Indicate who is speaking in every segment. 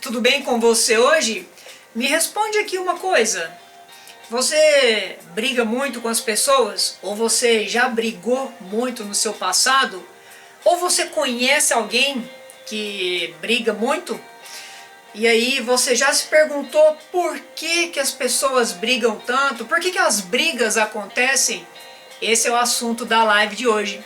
Speaker 1: tudo bem com você hoje? Me responde aqui uma coisa. Você briga muito com as pessoas? Ou você já brigou muito no seu passado? Ou você conhece alguém que briga muito? E aí você já se perguntou por que as pessoas brigam tanto? Por que as brigas acontecem? Esse é o assunto da live de hoje.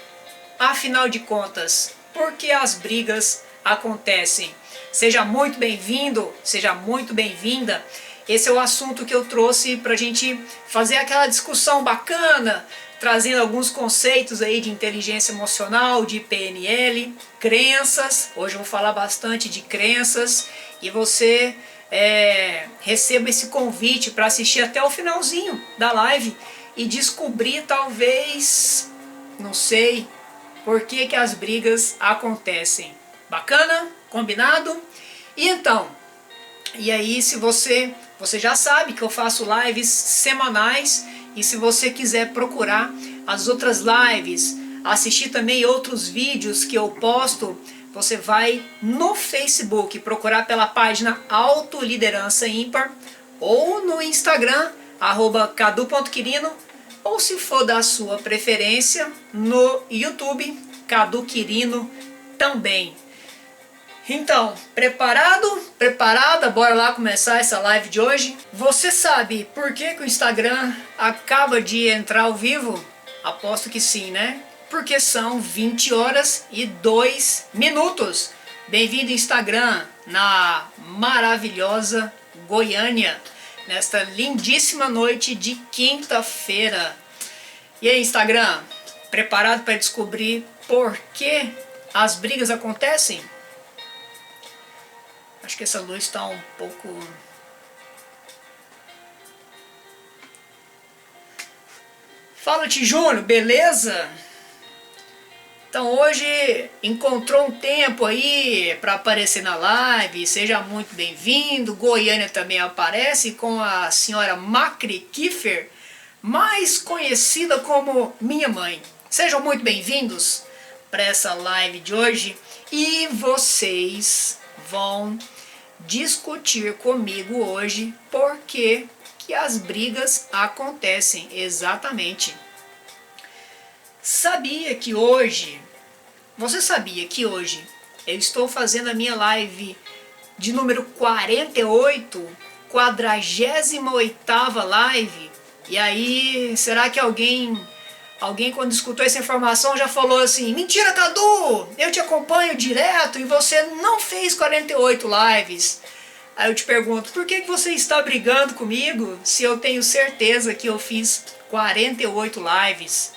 Speaker 1: Afinal de contas, por que as brigas acontecem? Seja muito bem-vindo, seja muito bem-vinda. Esse é o assunto que eu trouxe para a gente fazer aquela discussão bacana, trazendo alguns conceitos aí de inteligência emocional, de PNL, crenças. Hoje eu vou falar bastante de crenças e você receba esse convite para assistir até o finalzinho da live e descobrir talvez, não sei, por que as brigas acontecem. Bacana? Combinado? E então, e aí se você já sabe que eu faço lives semanais, e se você quiser procurar as outras lives, assistir também outros vídeos que eu posto, você vai no Facebook procurar pela página Autoliderança Ímpar, ou no Instagram, @cadu.quirino, ou se for da sua preferência, no YouTube, Cadu Quirino também. Então, preparado? Preparada? Bora lá começar essa live de hoje? Você sabe por que o Instagram acaba de entrar ao vivo? Aposto que sim, né? Porque são 20 horas e 2 minutos. Bem-vindo Instagram, na maravilhosa Goiânia, nesta lindíssima noite de quinta-feira. E aí, Instagram, preparado para descobrir por que as brigas acontecem? Acho que essa luz está um pouco... Fala-te, Júnior, beleza? Então hoje encontrou um tempo aí para aparecer na live, seja muito bem-vindo. Goiânia também aparece com a senhora Macri Kiefer, mais conhecida como minha mãe. Sejam muito bem-vindos para essa live de hoje e vocês vão discutir comigo hoje por que as brigas acontecem exatamente. Você sabia que hoje eu estou fazendo a minha live de número 48, 48ª live? E aí, será que alguém quando escutou essa informação já falou assim: mentira, Cadu, eu te acompanho direto e você não fez 48 lives. Aí eu te pergunto, por que você está brigando comigo se eu tenho certeza que eu fiz 48 lives?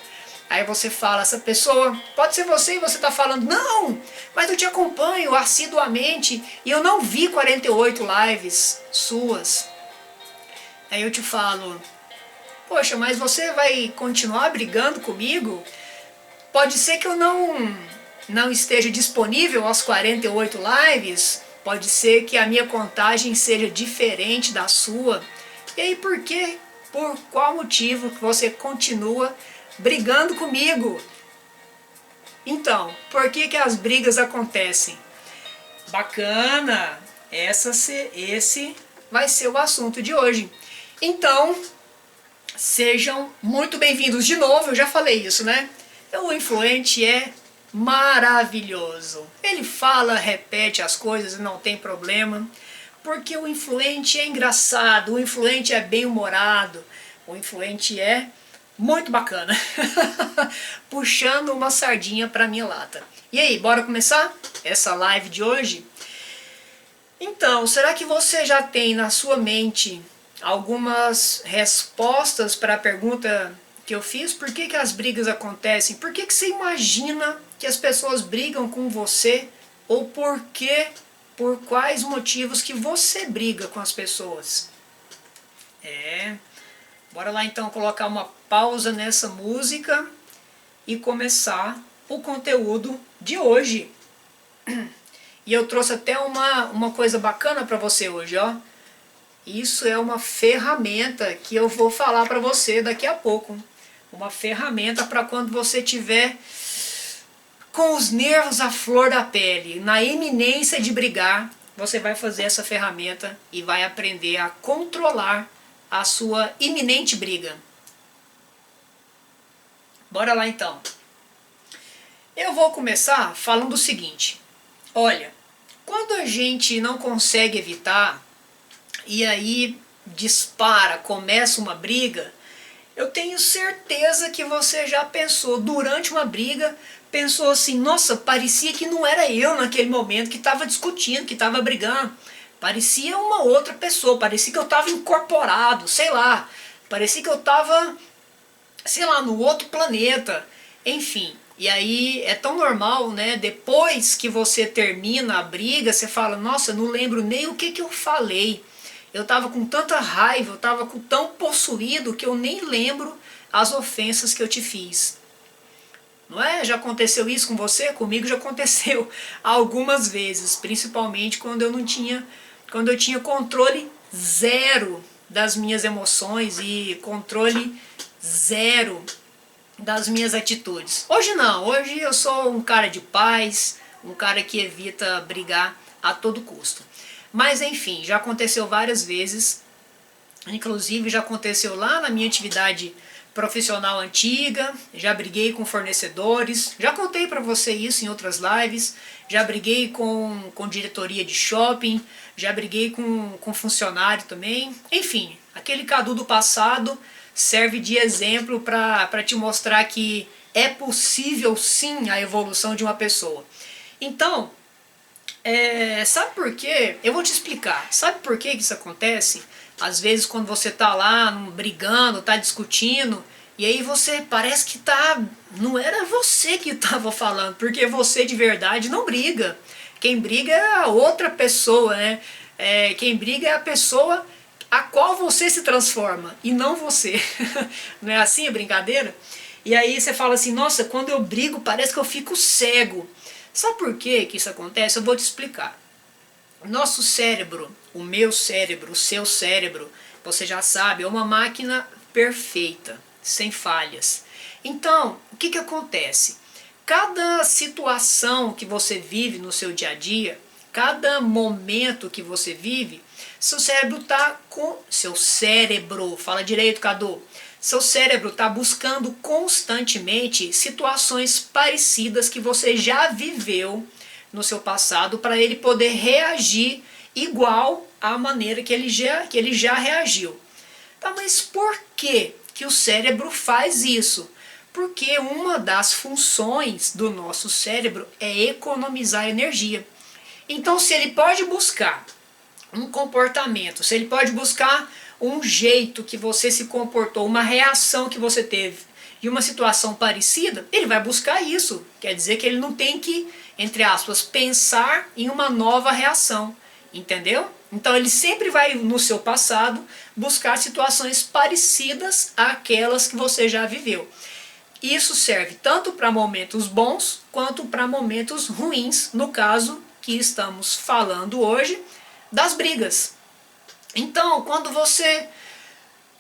Speaker 1: Aí você fala, essa pessoa, pode ser você e você está falando, não, mas eu te acompanho assiduamente e eu não vi 48 lives suas. Aí eu te falo, poxa, mas você vai continuar brigando comigo? Pode ser que eu não esteja disponível às 48 lives, pode ser que a minha contagem seja diferente da sua. E aí por quê? Por qual motivo que você continua brigando comigo? Então, por que as brigas acontecem? Bacana! Esse vai ser o assunto de hoje. Então, sejam muito bem-vindos de novo, eu já falei isso, né? O influente é maravilhoso. Ele fala, repete as coisas, não tem problema, porque o influente é engraçado, o influente é bem-humorado, o influente é muito bacana. Puxando uma sardinha para minha lata. E aí, bora começar essa live de hoje? Então, será que você já tem na sua mente algumas respostas para a pergunta que eu fiz? Por que as brigas acontecem? Por que você imagina que as pessoas brigam com você? Ou por quais motivos que você briga com as pessoas? Bora lá então colocar uma pausa nessa música e começar o conteúdo de hoje. E eu trouxe até uma coisa bacana para você hoje, ó. Isso é uma ferramenta que eu vou falar para você daqui a pouco. Uma ferramenta para quando você tiver com os nervos à flor da pele, na iminência de brigar, você vai fazer essa ferramenta e vai aprender a controlar a sua iminente briga. Bora lá então. Eu vou começar falando o seguinte. Olha, quando a gente não consegue evitar e aí dispara, começa uma briga, eu tenho certeza que você já pensou durante uma briga, pensou assim, nossa, parecia que não era eu naquele momento que estava discutindo, que estava brigando. Parecia uma outra pessoa, parecia que eu estava incorporado, sei lá. Parecia que eu estava, sei lá, no outro planeta. Enfim, e aí é tão normal, né? Depois que você termina a briga, você fala, nossa, não lembro nem o que eu falei. Eu estava com tanta raiva, eu estava tão possuído que eu nem lembro as ofensas que eu te fiz. Não é? Já aconteceu isso com você? Comigo já aconteceu algumas vezes, principalmente quando eu tinha controle zero das minhas emoções e controle zero das minhas atitudes. Hoje não, hoje eu sou um cara de paz, um cara que evita brigar a todo custo. Mas enfim, já aconteceu várias vezes, inclusive já aconteceu lá na minha atividade profissional antiga, já briguei com fornecedores, já contei para você isso em outras lives, já briguei com diretoria de shopping, já briguei com funcionário também, enfim, aquele Cadu do passado serve de exemplo para te mostrar que é possível sim a evolução de uma pessoa. Então, sabe por quê? Eu vou te explicar. Sabe por que isso acontece? Às vezes quando você tá lá brigando, tá discutindo, e aí você parece que não era você que estava falando, porque você de verdade não briga. Quem briga é a outra pessoa, né? Quem briga é a pessoa a qual você se transforma, e não você. Não é assim a brincadeira? E aí você fala assim, nossa, quando eu brigo parece que eu fico cego. Sabe por que isso acontece? Eu vou te explicar. Nosso cérebro, o meu cérebro, o seu cérebro, você já sabe, é uma máquina perfeita, sem falhas. Então, o que acontece? Cada situação que você vive no seu dia a dia, cada momento que você vive, seu cérebro está com... Seu cérebro, fala direito, Cadu. Seu cérebro está buscando constantemente situações parecidas que você já viveu no seu passado para ele poder reagir igual à maneira que ele já reagiu. Tá, mas por que o cérebro faz isso? Porque uma das funções do nosso cérebro é economizar energia. Então, se ele pode buscar um comportamento, se ele pode buscar um jeito que você se comportou, uma reação que você teve e uma situação parecida, ele vai buscar isso. Quer dizer que ele não tem que, entre aspas, pensar em uma nova reação, entendeu? Então ele sempre vai no seu passado buscar situações parecidas àquelas que você já viveu. Isso serve tanto para momentos bons quanto para momentos ruins, no caso que estamos falando hoje, das brigas. Então, quando você,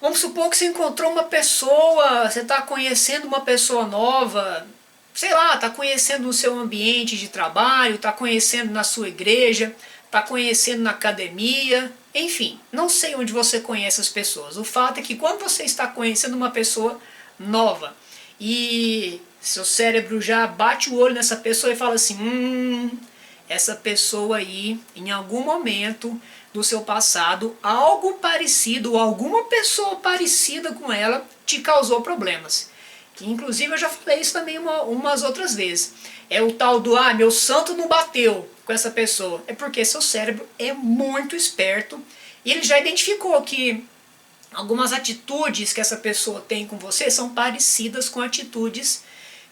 Speaker 1: vamos supor que você encontrou uma pessoa, você está conhecendo uma pessoa nova, sei lá, está conhecendo no seu ambiente de trabalho, está conhecendo na sua igreja, está conhecendo na academia, enfim, não sei onde você conhece as pessoas. O fato é que quando você está conhecendo uma pessoa nova e seu cérebro já bate o olho nessa pessoa e fala assim, essa pessoa aí, em algum momento do seu passado, algo parecido ou alguma pessoa parecida com ela te causou problemas. Inclusive eu já falei isso também umas outras vezes. É o tal do, meu santo não bateu com essa pessoa. É porque seu cérebro é muito esperto e ele já identificou que algumas atitudes que essa pessoa tem com você são parecidas com atitudes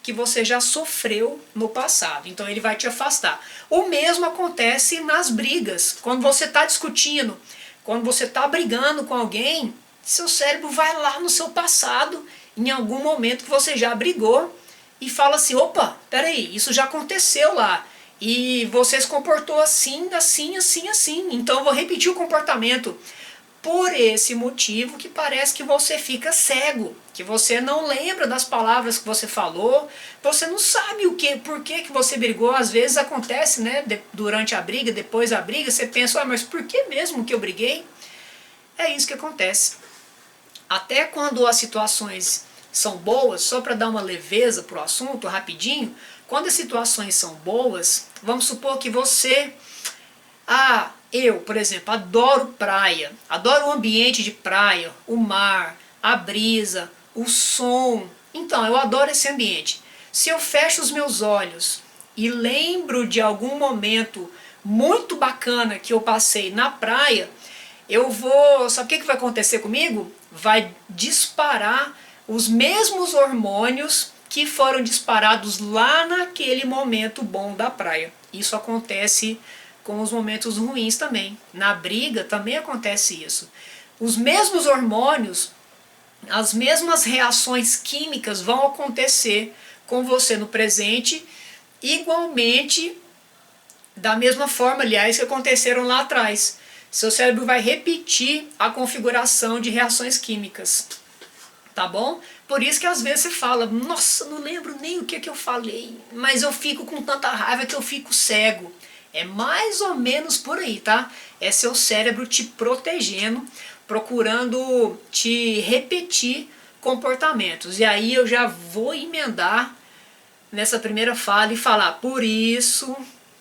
Speaker 1: que você já sofreu no passado. Então ele vai te afastar. O mesmo acontece nas brigas. Quando você está discutindo, quando você está brigando com alguém, seu cérebro vai lá no seu passado, em algum momento que você já brigou, e fala assim, opa, peraí, isso já aconteceu lá. E você se comportou assim, assim, assim, assim. Então eu vou repetir o comportamento. Por esse motivo que parece que você fica cego. que você não lembra das palavras que você falou, você não sabe por que você brigou. Às vezes acontece, né, durante a briga, depois da briga, você pensa, mas por que mesmo que eu briguei? É isso que acontece. Até quando as situações são boas, só para dar uma leveza para o assunto, rapidinho, quando as situações são boas, vamos supor que você... eu, por exemplo, adoro praia, adoro o ambiente de praia, o mar, a brisa, o som. Então, eu adoro esse ambiente. Se eu fecho os meus olhos e lembro de algum momento muito bacana que eu passei na praia, eu vou... Sabe o que vai acontecer comigo? Vai disparar os mesmos hormônios que foram disparados lá naquele momento bom da praia. Isso acontece com os momentos ruins também. Na briga também acontece isso. Os mesmos hormônios, as mesmas reações químicas vão acontecer com você no presente, igualmente, da mesma forma, aliás, que aconteceram lá atrás. Seu cérebro vai repetir a configuração de reações químicas. Tá bom? Por isso que às vezes você fala, nossa, não lembro nem o que eu falei, mas eu fico com tanta raiva que eu fico cego. É mais ou menos por aí, tá? É seu cérebro te protegendo, procurando te repetir comportamentos. E aí eu já vou emendar nessa primeira fala e falar, por isso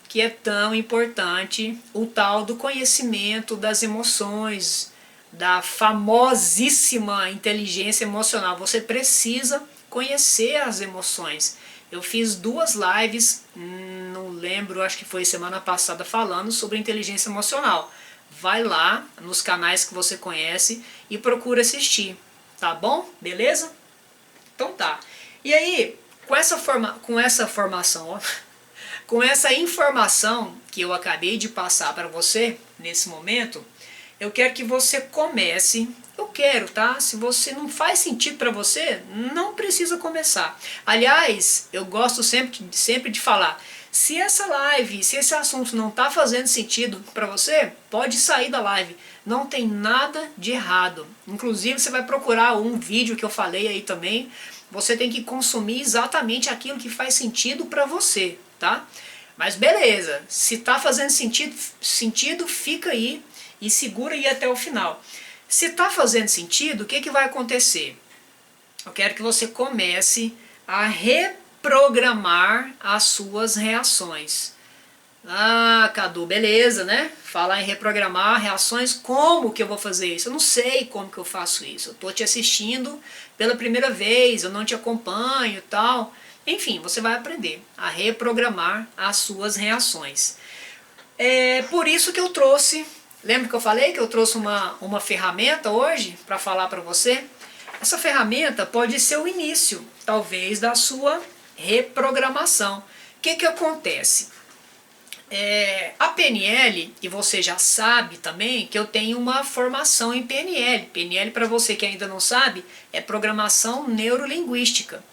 Speaker 1: que é tão importante o tal do conhecimento das emoções, da famosíssima inteligência emocional. Você precisa conhecer as emoções. Eu fiz 2 lives, não lembro, acho que foi semana passada, falando sobre inteligência emocional. Vai lá nos canais que você conhece e procura assistir, tá bom? Beleza? Então tá. E aí, com essa formação, ó, com essa informação que eu acabei de passar para você nesse momento, eu quero que você comece. Eu quero, tá? Se você não faz sentido para você, não precisa começar. Aliás, eu gosto sempre de falar, se essa live, se esse assunto não está fazendo sentido para você, pode sair da live. Não tem nada de errado. Inclusive, você vai procurar um vídeo que eu falei aí também. Você tem que consumir exatamente aquilo que faz sentido para você, tá? Mas beleza, se está fazendo sentido, fica aí e segura aí até o final. Se está fazendo sentido, o que vai acontecer? Eu quero que você comece a reprogramar as suas reações. Cadu, beleza, né? Falar em reprogramar reações, como que eu vou fazer isso? Eu não sei como que eu faço isso. Eu estou te assistindo pela primeira vez, eu não te acompanho e tal. Enfim, você vai aprender a reprogramar as suas reações. É por isso que eu trouxe... Lembra que eu falei que eu trouxe uma ferramenta hoje para falar para você? Essa ferramenta pode ser o início, talvez, da sua reprogramação. O que acontece? A PNL, e você já sabe também que eu tenho uma formação em PNL. PNL, para você que ainda não sabe, é Programação Neurolinguística.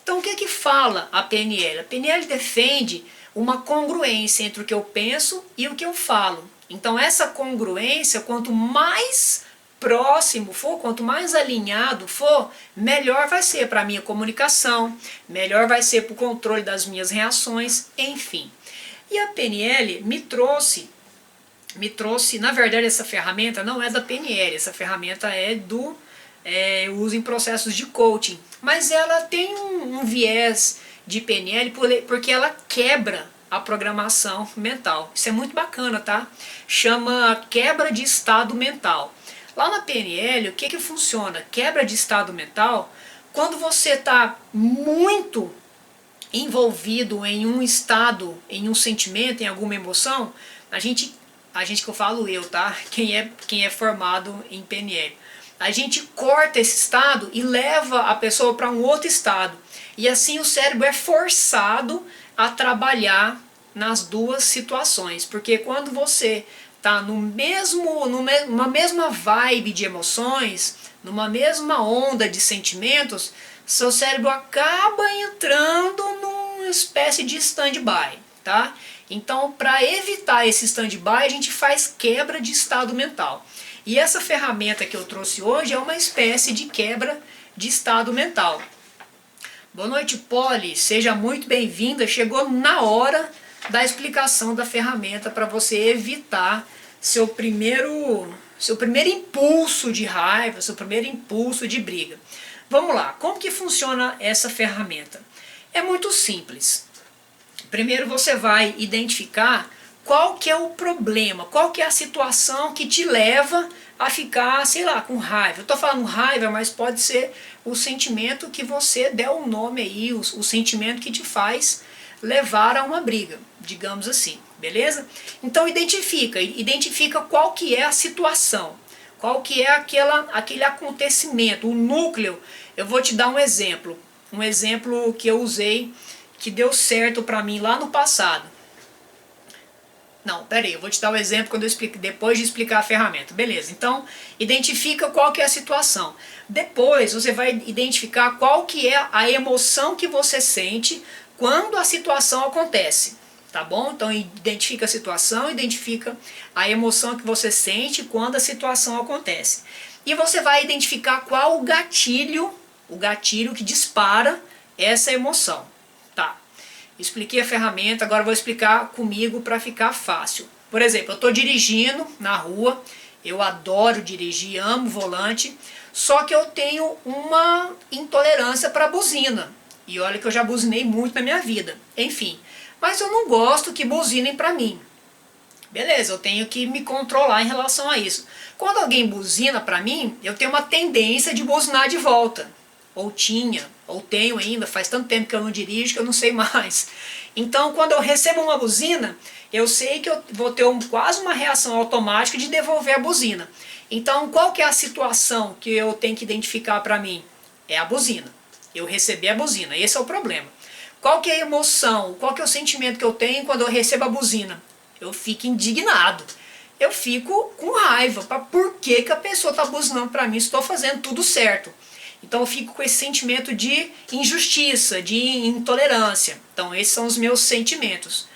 Speaker 1: Então o que fala a PNL? A PNL defende uma congruência entre o que eu penso e o que eu falo. Então essa congruência, quanto mais próximo for, quanto mais alinhado for, melhor vai ser para a minha comunicação, melhor vai ser para o controle das minhas reações, enfim. E a PNL me trouxe, na verdade essa ferramenta não é da PNL, essa ferramenta é eu uso em processos de coaching, mas ela tem um viés de PNL porque ela quebra a programação mental. Isso é muito bacana, tá? Chama quebra de estado mental. Lá na PNL, o que funciona? Quebra de estado mental, quando você está muito envolvido em um estado, em um sentimento, em alguma emoção, a gente que eu falo eu, tá? Quem é formado em PNL. A gente corta esse estado e leva a pessoa para um outro estado. E assim o cérebro é forçado a trabalhar nas duas situações. Porque quando você está numa mesma vibe de emoções, numa mesma onda de sentimentos, seu cérebro acaba entrando numa espécie de stand-by, tá? Então, para evitar esse stand-by, a gente faz quebra de estado mental. E essa ferramenta que eu trouxe hoje é uma espécie de quebra de estado mental. Boa noite, Polly, seja muito bem-vinda. Chegou na hora da explicação da ferramenta para você evitar seu primeiro impulso de raiva, seu primeiro impulso de briga. Vamos lá, como que funciona essa ferramenta? É muito simples. Primeiro você vai identificar qual que é o problema, qual que é a situação que te leva a ficar, sei lá, com raiva. Eu estou falando raiva, mas pode ser o sentimento que você der um nome aí, o sentimento que te faz levar a uma briga, digamos assim, beleza? Então identifica qual que é a situação, qual que é aquele acontecimento, o núcleo. Eu vou te dar um exemplo que eu usei, que deu certo para mim lá no passado. Não, peraí, eu vou te dar o exemplo quando eu explico, depois de explicar a ferramenta. Beleza, então identifica qual que é a situação. Depois você vai identificar qual que é a emoção que você sente quando a situação acontece. Tá bom? Então identifica a situação, identifica a emoção que você sente quando a situação acontece. E você vai identificar qual o gatilho que dispara essa emoção. Tá. Expliquei a ferramenta, agora vou explicar comigo para ficar fácil. Por exemplo, eu estou dirigindo na rua, eu adoro dirigir, amo volante, só que eu tenho uma intolerância para buzina. E olha que eu já buzinei muito na minha vida. Enfim, mas eu não gosto que buzinem para mim. Beleza, eu tenho que me controlar em relação a isso. Quando alguém buzina para mim, eu tenho uma tendência de buzinar de volta. Ou tinha, ou tenho ainda, faz tanto tempo que eu não dirijo que eu não sei mais. Então, quando eu recebo uma buzina, eu sei que eu vou ter quase uma reação automática de devolver a buzina. Então, qual que é a situação que eu tenho que identificar para mim? É a buzina. Eu recebi a buzina, esse é o problema. Qual que é a emoção, qual que é o sentimento que eu tenho quando eu recebo a buzina? Eu fico indignado. Eu fico com raiva. Por que a pessoa está buzinando para mim? Estou fazendo tudo certo. Então eu fico com esse sentimento de injustiça, de intolerância. Então esses são os meus sentimentos.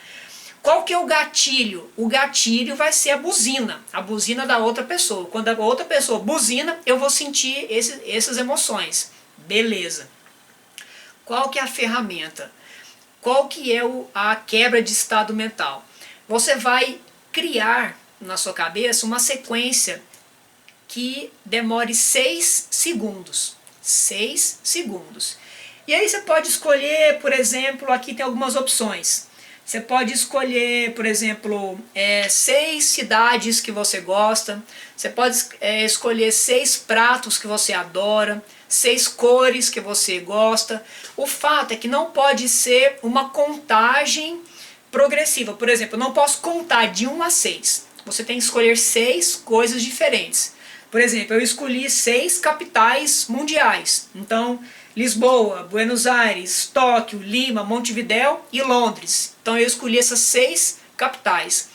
Speaker 1: Qual que é o gatilho? O gatilho vai ser a buzina da outra pessoa. Quando a outra pessoa buzina, eu vou sentir essas emoções. Beleza. Qual que é a ferramenta? Qual que é a quebra de estado mental? Você vai criar na sua cabeça uma sequência que demore 6 segundos. 6 segundos. E aí você pode escolher, por exemplo, aqui tem algumas opções. Você pode escolher, por exemplo, 6 cidades que você gosta. Você pode escolher 6 pratos que você adora, 6 cores que você gosta. O fato é que não pode ser uma contagem progressiva. Por exemplo, eu não posso contar de 1 a 6. Você tem que escolher 6 coisas diferentes. Por exemplo, eu escolhi 6 capitais mundiais. Então, Lisboa, Buenos Aires, Tóquio, Lima, Montevidéu e Londres. Então eu escolhi essas 6 capitais.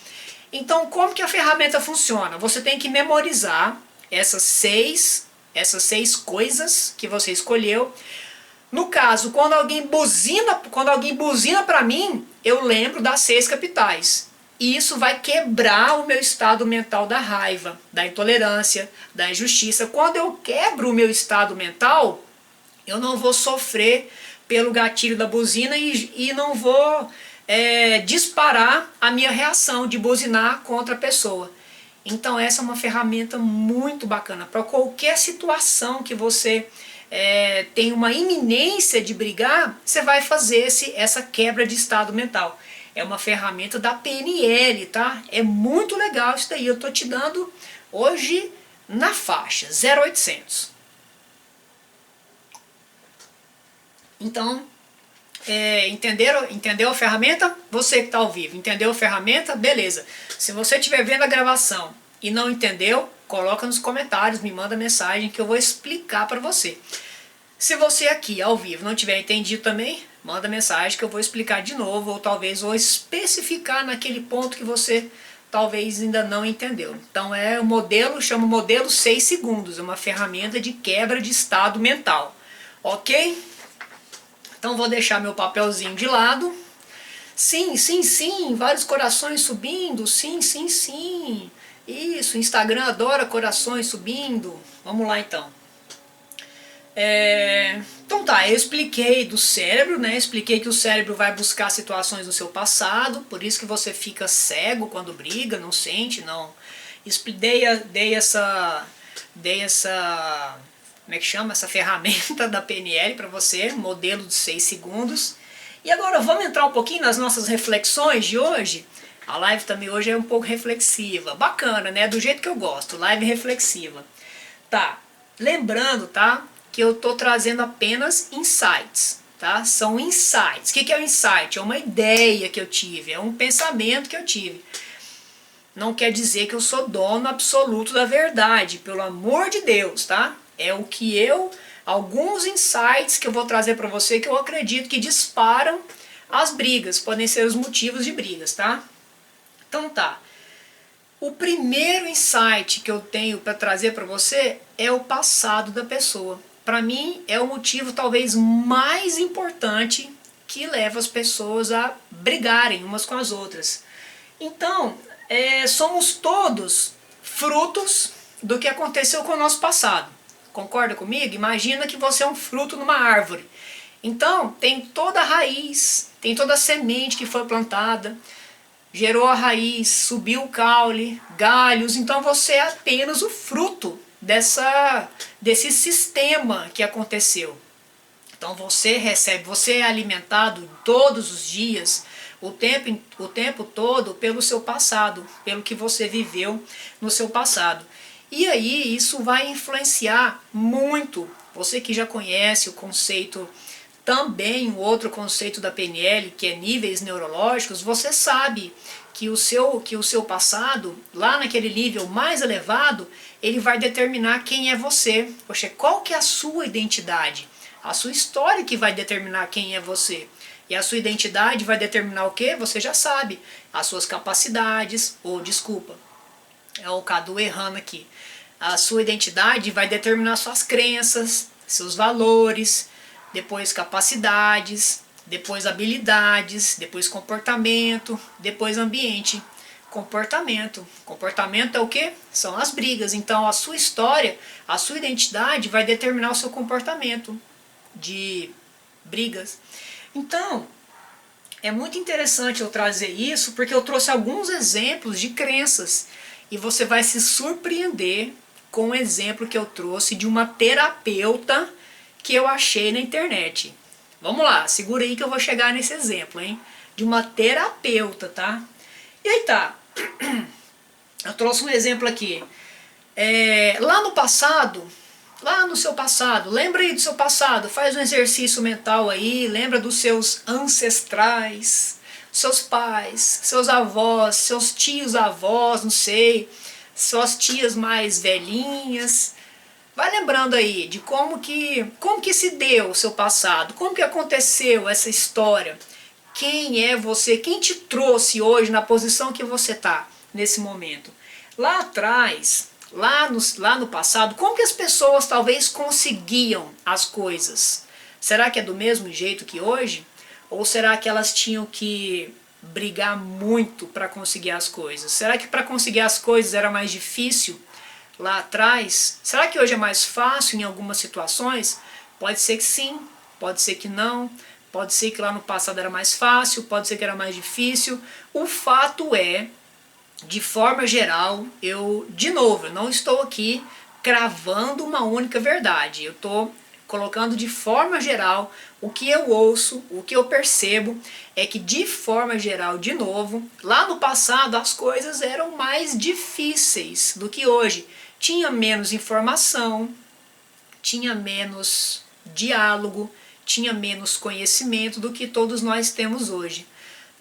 Speaker 1: Então, como que a ferramenta funciona? Você tem que memorizar essas seis coisas que você escolheu. No caso, quando alguém buzina para mim, eu lembro das 6 capitais. E isso vai quebrar o meu estado mental da raiva, da intolerância, da injustiça. Quando eu quebro o meu estado mental, eu não vou sofrer pelo gatilho da buzina e não vou disparar a minha reação de buzinar contra a pessoa. Então essa é uma ferramenta muito bacana para qualquer situação que você tem uma iminência de brigar, você vai fazer essa quebra de estado mental. É uma ferramenta da PNL, tá? É muito legal isso daí. Eu tô te dando hoje na faixa 0800. Então, entendeu a ferramenta? Você que está ao vivo, entendeu a ferramenta? Beleza. Se você estiver vendo a gravação e não entendeu, coloca nos comentários, me manda mensagem que eu vou explicar para você. Se você aqui ao vivo não tiver entendido também, manda mensagem que eu vou explicar de novo, ou talvez vou especificar naquele ponto que você talvez ainda não entendeu. Então chama o modelo 6 segundos, é uma ferramenta de quebra de estado mental. Ok? Então vou deixar meu papelzinho de lado. Sim, sim, sim, vários corações subindo, sim, sim, sim. Isso, o Instagram adora corações subindo. Vamos lá então. Então tá, eu expliquei do cérebro, né? Expliquei que o cérebro vai buscar situações do seu passado, por isso que você fica cego quando briga, não sente, não. Dei essa, como é que chama? Essa ferramenta da PNL para você, modelo de 6 segundos. E agora vamos entrar um pouquinho nas nossas reflexões de hoje. A live também hoje é um pouco reflexiva, bacana, né? Do jeito que eu gosto, live reflexiva. Tá, lembrando, tá? Que eu tô trazendo apenas insights, tá? São insights. O que é um insight? É uma ideia que eu tive, é um pensamento que eu tive. Não quer dizer que eu sou dono absoluto da verdade, pelo amor de Deus, tá? É o que alguns insights que eu vou trazer para você que eu acredito que disparam as brigas, podem ser os motivos de brigas, tá? Então tá. O primeiro insight que eu tenho para trazer para você é o passado da pessoa. Para mim é o motivo talvez mais importante que leva as pessoas a brigarem umas com as outras. Então, somos todos frutos do que aconteceu com o nosso passado. Concorda comigo? Imagina que você é um fruto numa árvore. Então, tem toda a raiz, tem toda a semente que foi plantada, gerou a raiz, subiu o caule, galhos, então você é apenas o fruto desse sistema que aconteceu. Então você é alimentado todos os dias, o tempo todo pelo seu passado, pelo que você viveu no seu passado. E aí isso vai influenciar muito, você que já conhece o conceito, também um outro conceito da PNL, que é níveis neurológicos, você sabe que o seu passado, lá naquele nível mais elevado, ele vai determinar quem é você. Poxa, qual que é a sua identidade? A sua história que vai determinar quem é você. E a sua identidade vai determinar o quê? Você já sabe. As suas capacidades, desculpa, é o Cadu errando aqui. A sua identidade vai determinar suas crenças, seus valores, depois capacidades, depois habilidades, depois comportamento, depois ambiente. Comportamento é o que? São as brigas. Então a sua história, a sua identidade vai determinar o seu comportamento de brigas. Então, é muito interessante eu trazer isso, porque eu trouxe alguns exemplos de crenças. E você vai se surpreender com o exemplo que eu trouxe de uma terapeuta que eu achei na internet. Vamos lá, segura aí que eu vou chegar nesse exemplo, hein? De uma terapeuta, tá? E aí tá, eu trouxe um exemplo aqui. Lá no seu passado, lembra aí do seu passado, faz um exercício mental aí, lembra dos seus ancestrais, seus pais, seus avós, seus tios avós, não sei, suas tias mais velhinhas. Vai lembrando aí de como que se deu o seu passado, como que aconteceu essa história, quem é você, quem te trouxe hoje na posição que você está nesse momento. Lá atrás, lá no passado, como que as pessoas talvez conseguiam as coisas? Será que é do mesmo jeito que hoje? Ou será que elas tinham que brigar muito para conseguir as coisas? Será que para conseguir as coisas era mais difícil lá atrás? Será que hoje é mais fácil em algumas situações? Pode ser que sim, pode ser que não, pode ser que lá no passado era mais fácil, pode ser que era mais difícil. O fato é, de forma geral, eu não estou aqui cravando uma única verdade, eu estou colocando de forma geral o que eu ouço, o que eu percebo é que de forma geral, de novo, lá no passado as coisas eram mais difíceis do que hoje. Tinha menos informação, tinha menos diálogo, tinha menos conhecimento do que todos nós temos hoje.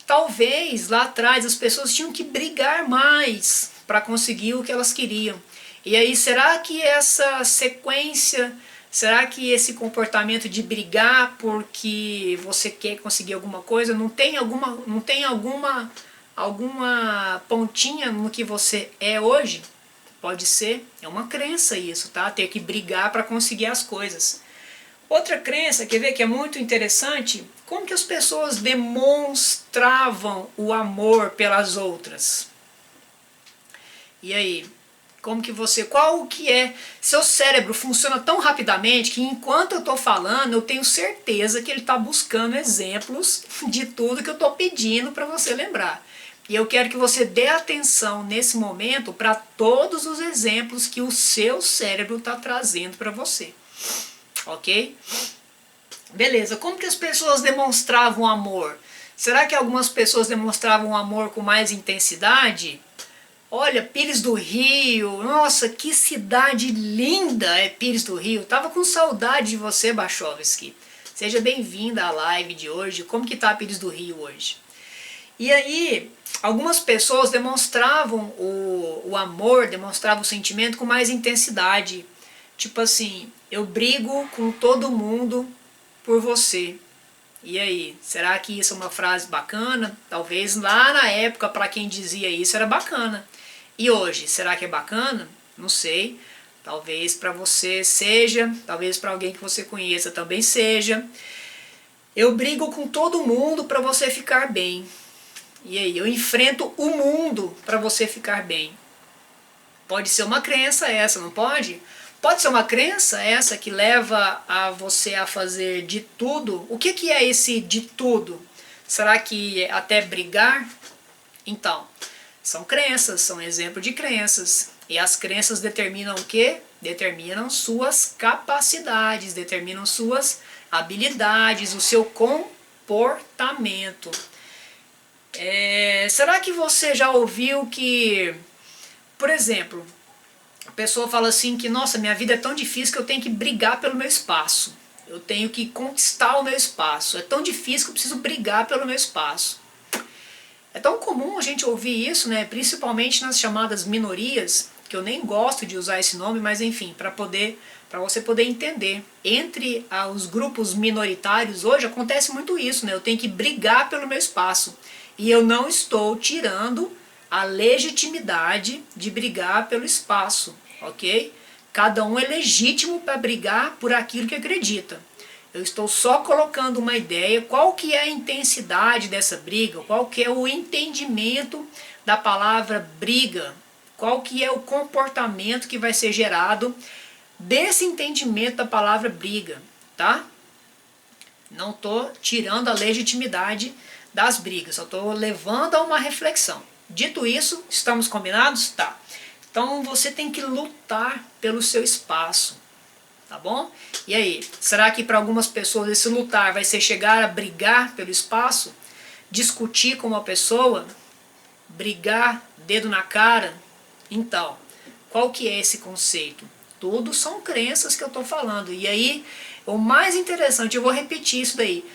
Speaker 1: Talvez lá atrás as pessoas tinham que brigar mais para conseguir o que elas queriam. E aí, será que essa sequência, será que esse comportamento de brigar porque você quer conseguir alguma coisa não tem alguma pontinha no que você é hoje? Pode ser, é uma crença isso, tá? Ter que brigar para conseguir as coisas. Outra crença, quer ver que é muito interessante? Como que as pessoas demonstravam o amor pelas outras? E aí? Como que você, qual que é, seu cérebro funciona tão rapidamente que enquanto eu estou falando, eu tenho certeza que ele está buscando exemplos de tudo que eu estou pedindo para você lembrar. E eu quero que você dê atenção nesse momento para todos os exemplos que o seu cérebro está trazendo para você. Ok? Beleza, como que as pessoas demonstravam amor? Será que algumas pessoas demonstravam amor com mais intensidade? Olha, Pires do Rio, nossa, que cidade linda é Pires do Rio. Tava com saudade de você, Bachovski. Seja bem-vinda à live de hoje. Como que tá Pires do Rio hoje? E aí, algumas pessoas demonstravam o amor, demonstravam o sentimento com mais intensidade. Tipo assim, eu brigo com todo mundo por você. E aí, será que isso é uma frase bacana? Talvez lá na época, para quem dizia isso, era bacana. E hoje, será que é bacana? Não sei. Talvez para você seja, talvez para alguém que você conheça também seja. Eu brigo com todo mundo para você ficar bem. E aí, eu enfrento o mundo para você ficar bem. Pode ser uma crença essa, não pode? Pode ser uma crença essa que leva a você a fazer de tudo. O que é esse de tudo? Será que é até brigar? Então, são crenças, são exemplo de crenças. E as crenças determinam o quê? Determinam suas capacidades, determinam suas habilidades, o seu comportamento. Será que você já ouviu que, por exemplo, a pessoa fala assim que, nossa, minha vida é tão difícil que eu tenho que brigar pelo meu espaço. Eu tenho que conquistar o meu espaço. É tão difícil que eu preciso brigar pelo meu espaço. É tão comum a gente ouvir isso, né? Principalmente nas chamadas minorias, que eu nem gosto de usar esse nome, mas enfim, para você poder entender. Entre os grupos minoritários hoje acontece muito isso, né? Eu tenho que brigar pelo meu espaço. E eu não estou tirando a legitimidade de brigar pelo espaço, ok? Cada um é legítimo para brigar por aquilo que acredita. Eu estou só colocando uma ideia, qual que é a intensidade dessa briga, qual que é o entendimento da palavra briga, qual que é o comportamento que vai ser gerado desse entendimento da palavra briga, tá? Não estou tirando a legitimidade das brigas, só estou levando a uma reflexão. Dito isso, estamos combinados? Tá. Então você tem que lutar pelo seu espaço, tá bom? E aí, será que para algumas pessoas esse lutar vai ser chegar a brigar pelo espaço? Discutir com uma pessoa? Brigar, dedo na cara? Então, qual que é esse conceito? Tudo são crenças que eu estou falando. E aí, o mais interessante, eu vou repetir isso daí.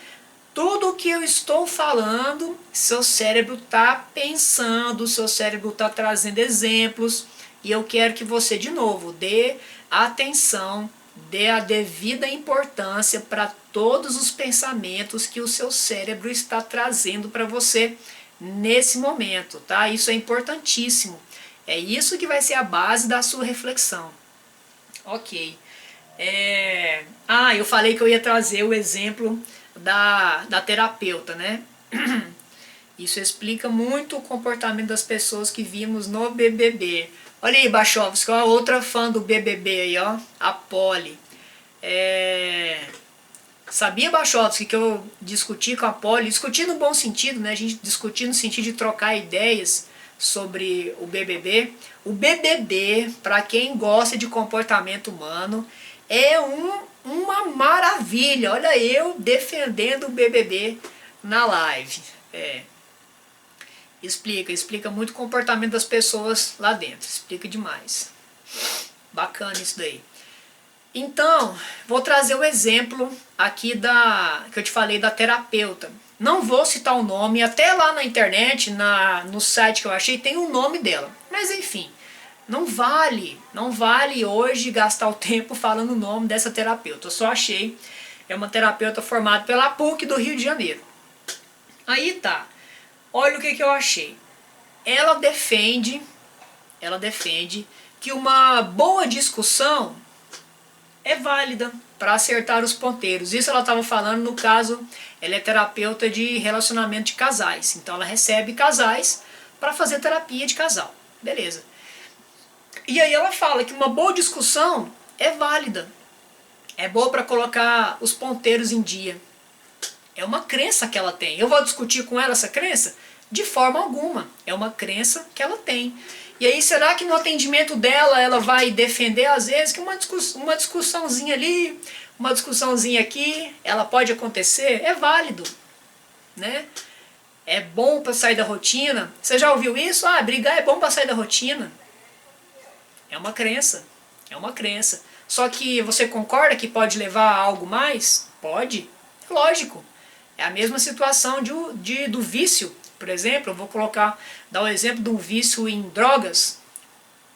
Speaker 1: Tudo o que eu estou falando, seu cérebro está pensando, seu cérebro está trazendo exemplos. E eu quero que você, de novo, dê atenção, dê a devida importância para todos os pensamentos que o seu cérebro está trazendo para você nesse momento, tá? Isso é importantíssimo. É isso que vai ser a base da sua reflexão. Ok. Eu falei que eu ia trazer o exemplo da terapeuta, né? Isso explica muito o comportamento das pessoas que vimos no BBB. Olha aí, Bachovski, ó, outra fã do BBB aí, ó, a Polly. Sabia, Bachovski, que eu discuti com a Polly, discuti no bom sentido, né? A gente discutiu no sentido de trocar ideias sobre o BBB. O BBB, para quem gosta de comportamento humano, é uma maravilha. Olha eu defendendo o BBB na live. Explica muito o comportamento das pessoas lá dentro. Explica demais. Bacana isso daí. Então, vou trazer o exemplo aqui que eu te falei da terapeuta. Não vou citar o nome, até lá na internet, no site que eu achei, tem o nome dela. Mas enfim, não vale hoje gastar o tempo falando o nome dessa terapeuta. Eu só achei, é uma terapeuta formada pela PUC do Rio de Janeiro. Aí tá, olha o que eu achei. Ela defende que uma boa discussão é válida para acertar os ponteiros. Isso ela estava falando no caso, ela é terapeuta de relacionamento de casais. Então ela recebe casais para fazer terapia de casal. Beleza. E aí ela fala que uma boa discussão é válida, é boa para colocar os ponteiros em dia. É uma crença que ela tem. Eu vou discutir com ela essa crença? De forma alguma. É uma crença que ela tem. E aí, será que no atendimento dela ela vai defender, às vezes, que uma discussãozinha ali, uma discussãozinha aqui, ela pode acontecer? É válido, né? É bom para sair da rotina. Você já ouviu isso? Ah, brigar é bom para sair da rotina. É uma crença. É uma crença. Só que você concorda que pode levar a algo mais? Pode. Lógico. É a mesma situação do vício. Por exemplo, eu vou dar um exemplo de um vício em drogas,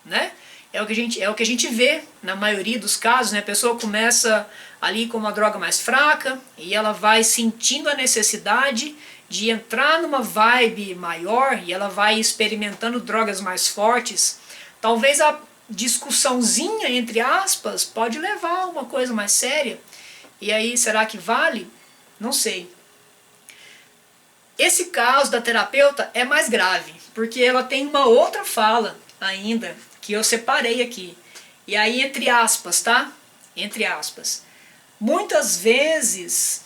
Speaker 1: né? É o que a gente vê na maioria dos casos, né? A pessoa começa ali com uma droga mais fraca e ela vai sentindo a necessidade de entrar numa vibe maior e ela vai experimentando drogas mais fortes. Talvez a discussãozinha, entre aspas, pode levar a uma coisa mais séria. E aí, será que vale? Não sei. Esse caso da terapeuta é mais grave, porque ela tem uma outra fala ainda, que eu separei aqui. E aí, entre aspas, tá? Entre aspas. Muitas vezes,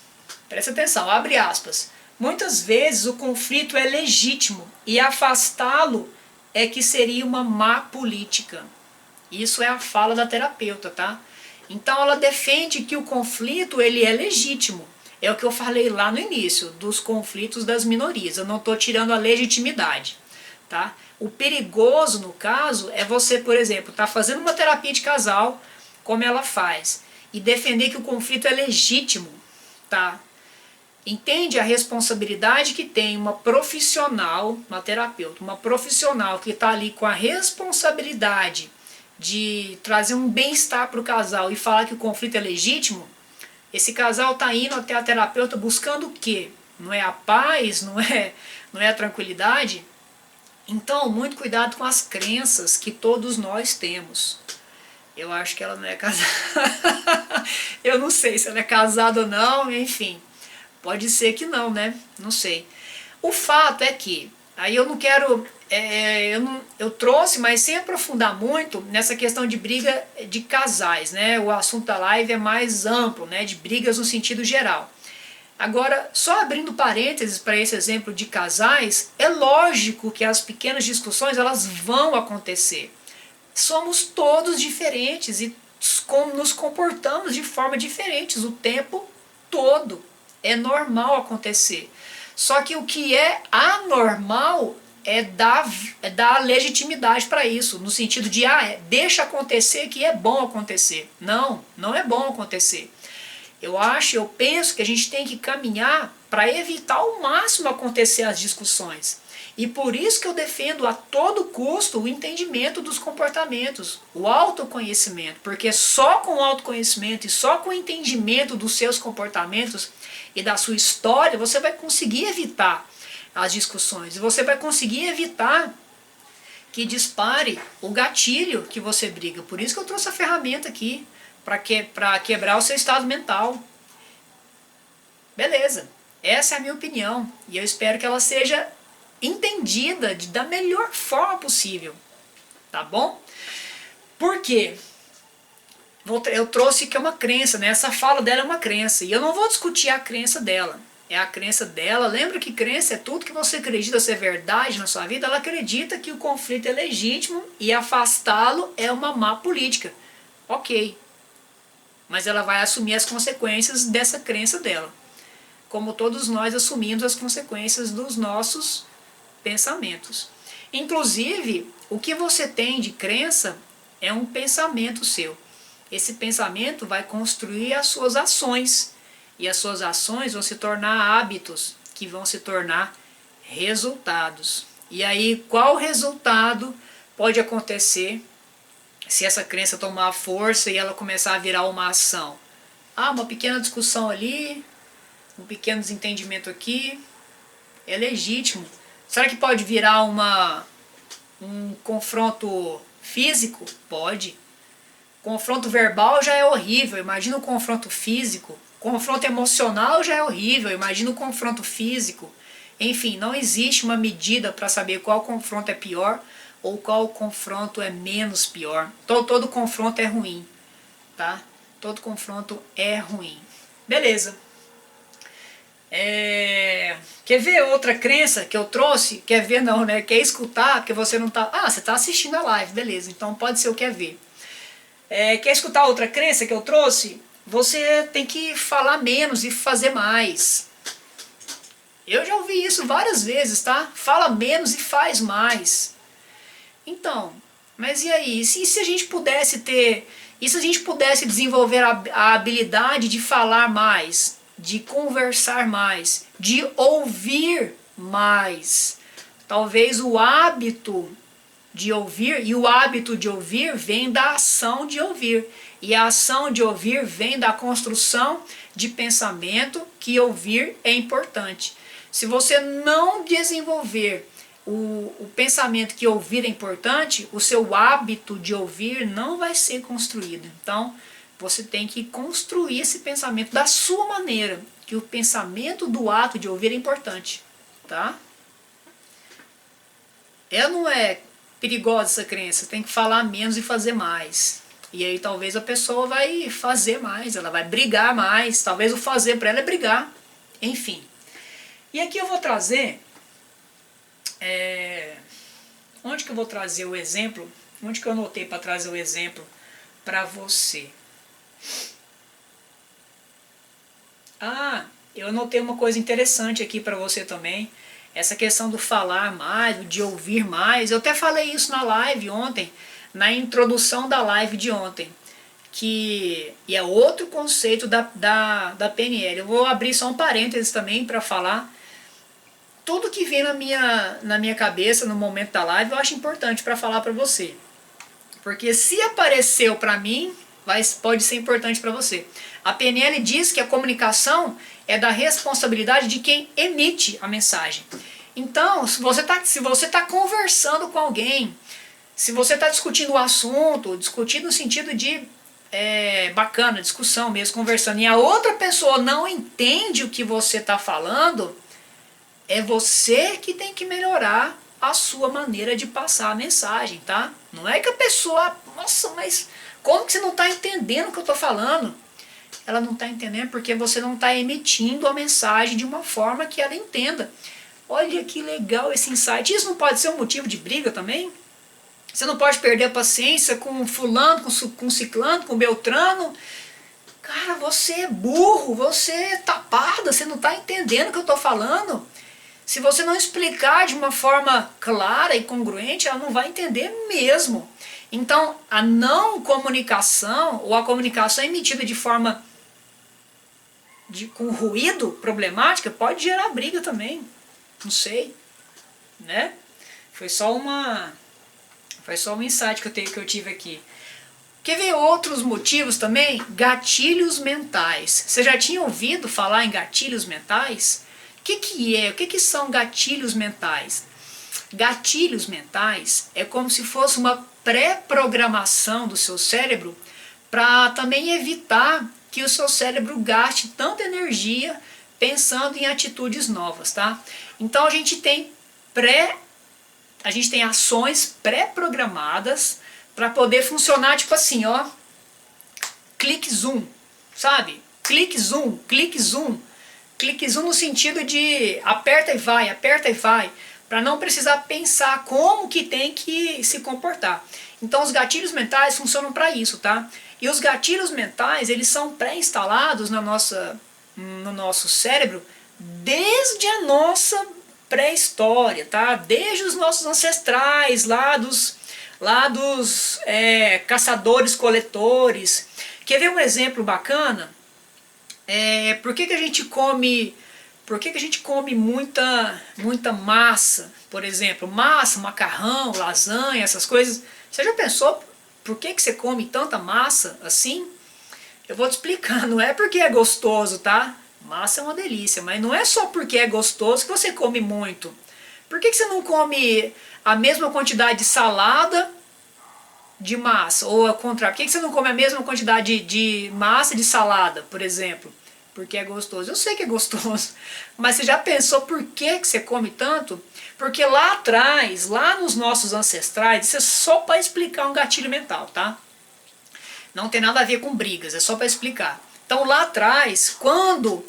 Speaker 1: presta atenção, abre aspas. Muitas vezes o conflito é legítimo e afastá-lo é que seria uma má política. Isso é a fala da terapeuta, tá? Então ela defende que o conflito ele é legítimo. É o que eu falei lá no início, dos conflitos das minorias. Eu não estou tirando a legitimidade, tá? O perigoso, no caso, é você, por exemplo, estar fazendo uma terapia de casal, como ela faz, e defender que o conflito é legítimo, tá? Entende a responsabilidade que tem uma profissional, uma terapeuta, uma profissional que está ali com a responsabilidade de trazer um bem-estar para o casal e falar que o conflito é legítimo? Esse casal está indo até a terapeuta buscando o quê? Não é a paz? Não é a tranquilidade? Então, muito cuidado com as crenças que todos nós temos. Eu acho que ela não é casada. Eu não sei se ela é casada ou não, enfim. Pode ser que não, né? Não sei. O fato é que, aí eu não quero... eu trouxe, mas sem aprofundar muito nessa questão de briga de casais, né? O assunto da live é mais amplo, né? De brigas no sentido geral. Agora, só abrindo parênteses para esse exemplo de casais, é lógico que as pequenas discussões elas vão acontecer. Somos todos diferentes e nos comportamos de forma diferente o tempo todo. É normal acontecer. Só que o que é anormal é dar legitimidade para isso, no sentido de, deixa acontecer que é bom acontecer. Não, não é bom acontecer. Eu penso que a gente tem que caminhar para evitar ao máximo acontecer as discussões. E por isso que eu defendo a todo custo o entendimento dos comportamentos, o autoconhecimento, porque só com o autoconhecimento e só com o entendimento dos seus comportamentos e da sua história, você vai conseguir evitar as discussões. E você vai conseguir evitar que dispare o gatilho que você briga. Por isso que eu trouxe a ferramenta aqui, para quebrar o seu estado mental. Beleza, essa é a minha opinião. E eu espero que ela seja entendida da melhor forma possível. Tá bom? Por quê? Eu trouxe que é uma crença, né? Essa fala dela é uma crença. E eu não vou discutir a crença dela. É a crença dela. Lembra que crença é tudo que você acredita ser verdade na sua vida. Ela acredita que o conflito é legítimo e afastá-lo é uma má política. Ok. Mas ela vai assumir as consequências dessa crença dela. Como todos nós assumimos as consequências dos nossos pensamentos. Inclusive, o que você tem de crença é um pensamento seu. Esse pensamento vai construir as suas ações. E as suas ações vão se tornar hábitos, que vão se tornar resultados. E aí, qual resultado pode acontecer se essa crença tomar força e ela começar a virar uma ação? Uma pequena discussão ali, um pequeno desentendimento aqui, é legítimo. Será que pode virar um confronto físico? Pode. Confronto verbal já é horrível, imagina um confronto físico. Confronto emocional já é horrível, imagina um confronto físico. Enfim, não existe uma medida para saber qual confronto é pior. ou qual confronto é menos pior. Todo confronto é ruim, tá? Todo confronto é ruim. Beleza. Quer ver outra crença que eu trouxe? Quer ver não, né? Quer escutar, porque você não tá... Ah, você tá assistindo a live, beleza. Então pode ser o quer ver. Quer escutar outra crença que eu trouxe? Você tem que falar menos e fazer mais. Eu já ouvi isso várias vezes, tá? Fala menos e faz mais. Então, mas e aí? E se a gente pudesse ter... E se a gente pudesse desenvolver a habilidade de falar mais, de conversar mais, de ouvir mais? Talvez o hábito de ouvir, e o hábito de ouvir vem da ação de ouvir. E a ação de ouvir vem da construção de pensamento, que ouvir é importante. Se você não desenvolver o pensamento que ouvir é importante, o seu hábito de ouvir não vai ser construído. Então, você tem que construir esse pensamento da sua maneira, que o pensamento do ato de ouvir é importante, tá? Não é perigosa essa crença, tem que falar menos e fazer mais. E aí talvez a pessoa vai fazer mais, ela vai brigar mais, talvez o fazer para ela é brigar, enfim. E aqui eu vou trazer... onde que eu vou trazer o exemplo? Onde que eu anotei para trazer o exemplo para você? Eu anotei uma coisa interessante aqui para você também. Essa questão do falar mais, de ouvir mais. Eu até falei isso na live ontem, na introdução da live de ontem. E é outro conceito da PNL. Eu vou abrir só um parênteses também para falar. Tudo que vem na minha cabeça no momento da live eu acho importante para falar para você. Porque se apareceu para mim, pode ser importante para você. A PNL diz que a comunicação é da responsabilidade de quem emite a mensagem. Então, se você tá conversando com alguém, se você está discutindo o assunto, discutindo no sentido de bacana, discussão mesmo, conversando, e a outra pessoa não entende o que você está falando, é você que tem que melhorar a sua maneira de passar a mensagem, tá? Não é que a pessoa, nossa, mas como que você não está entendendo o que eu estou falando? Ela não está entendendo porque você não está emitindo a mensagem de uma forma que ela entenda. Olha que legal esse insight. Isso não pode ser um motivo de briga também? Você não pode perder a paciência com fulano, com ciclano, com beltrano. Cara, você é burro, você é tapada, você não está entendendo o que eu estou falando. Se você não explicar de uma forma clara e congruente, ela não vai entender mesmo. Então, a não comunicação, ou a comunicação emitida de forma com ruído, problemática, pode gerar briga também. Não sei, né? Foi só um insight que eu tive aqui. Quer ver outros motivos também? Gatilhos mentais. Você já tinha ouvido falar em gatilhos mentais? O que são gatilhos mentais? Gatilhos mentais é como se fosse uma pré-programação do seu cérebro para também evitar que o seu cérebro gaste tanta energia pensando em atitudes novas, tá? Então a gente tem ações pré-programadas para poder funcionar tipo assim, ó, clique zoom, sabe? Clique zoom, clique zoom. Clique zoom no sentido de aperta e vai, para não precisar pensar como que tem que se comportar. Então os gatilhos mentais funcionam para isso, tá? E os gatilhos mentais, eles são pré-instalados no nosso cérebro desde a nossa pré-história, tá? Desde os nossos ancestrais, lá dos caçadores-coletores. Quer ver um exemplo bacana? Por que a gente come muita massa, por exemplo, massa, macarrão, lasanha, essas coisas? Você já pensou por que você come tanta massa assim? Eu vou te explicar, não é porque é gostoso, tá? Massa é uma delícia, mas não é só porque é gostoso que você come muito. Por que você não come a mesma quantidade de salada de massa? Ou ao contrário, por que você não come a mesma quantidade de massa de salada, por exemplo? porque é gostoso. Eu sei que é gostoso, mas você já pensou por que você come tanto? Porque lá atrás, lá nos nossos ancestrais, isso é só para explicar um gatilho mental, tá? Não tem nada a ver com brigas, é só para explicar. Então lá atrás, quando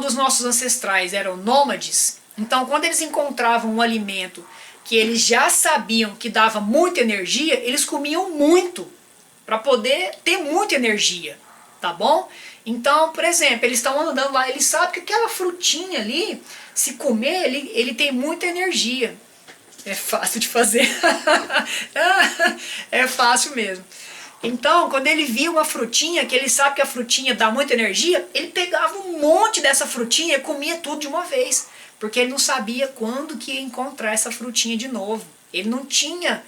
Speaker 1: os nossos ancestrais eram nômades, então quando eles encontravam um alimento que eles já sabiam que dava muita energia, eles comiam muito, para poder ter muita energia, tá bom? Então, por exemplo, eles estão andando lá, eles sabem que aquela frutinha ali, se comer, ele tem muita energia. É fácil de fazer. É fácil mesmo. Então, quando ele via uma frutinha, que ele sabe que a frutinha dá muita energia, ele pegava um monte dessa frutinha e comia tudo de uma vez. Porque ele não sabia quando que ia encontrar essa frutinha de novo. Ele não tinha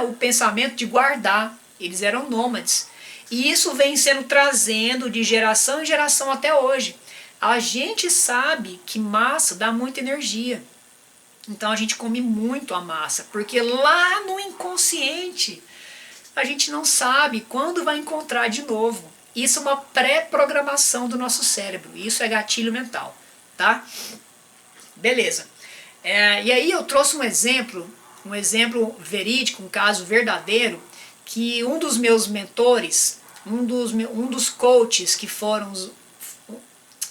Speaker 1: o pensamento de guardar. Eles eram nômades. E isso vem sendo trazendo de geração em geração até hoje. A gente sabe que massa dá muita energia. Então a gente come muito a massa, porque lá no inconsciente a gente não sabe quando vai encontrar de novo. Isso é uma pré-programação do nosso cérebro. Isso é gatilho mental, tá? Beleza. E aí eu trouxe um exemplo verídico, um caso verdadeiro, que um dos meus mentores, um dos coaches que foram...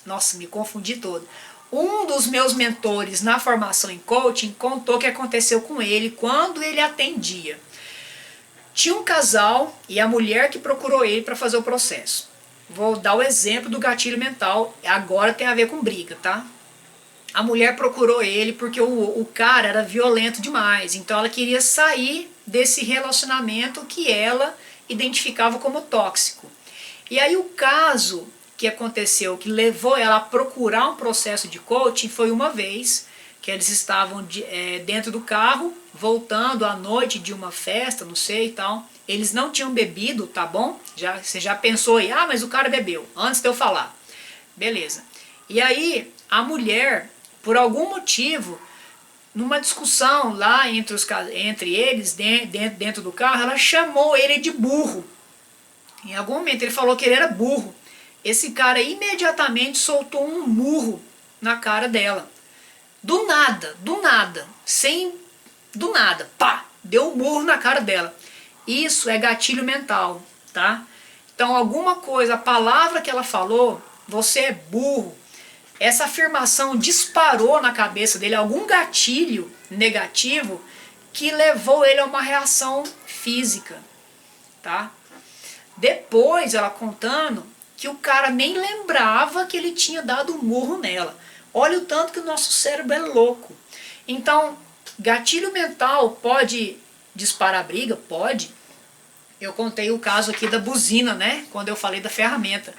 Speaker 1: Nossa, me confundi todo. Um dos meus mentores na formação em coaching contou o que aconteceu com ele quando ele atendia. Tinha um casal e a mulher que procurou ele para fazer o processo. Vou dar o exemplo do gatilho mental, agora tem a ver com briga, tá? A mulher procurou ele porque o cara era violento demais, então ela queria sair desse relacionamento que ela identificava como tóxico. E aí o caso que aconteceu, que levou ela a procurar um processo de coaching, foi uma vez que eles estavam dentro do carro, voltando à noite de uma festa, não sei e tal. Eles não tinham bebido, tá bom? Você já pensou aí, mas o cara bebeu, antes de eu falar. Beleza. E aí, a mulher, por algum motivo, numa discussão lá entre eles, dentro do carro, ela chamou ele de burro. Em algum momento ele falou que ele era burro. Esse cara imediatamente soltou um murro na cara dela. Do nada, pá, deu um murro na cara dela. Isso é gatilho mental, tá? Então alguma coisa, a palavra que ela falou, você é burro, essa afirmação disparou na cabeça dele algum gatilho negativo que levou ele a uma reação física, tá? Depois ela contando que o cara nem lembrava que ele tinha dado um murro nela. Olha o tanto que o nosso cérebro é louco. Então, gatilho mental pode disparar briga? Pode. Eu contei o caso aqui da buzina, né? Quando eu falei da ferramenta.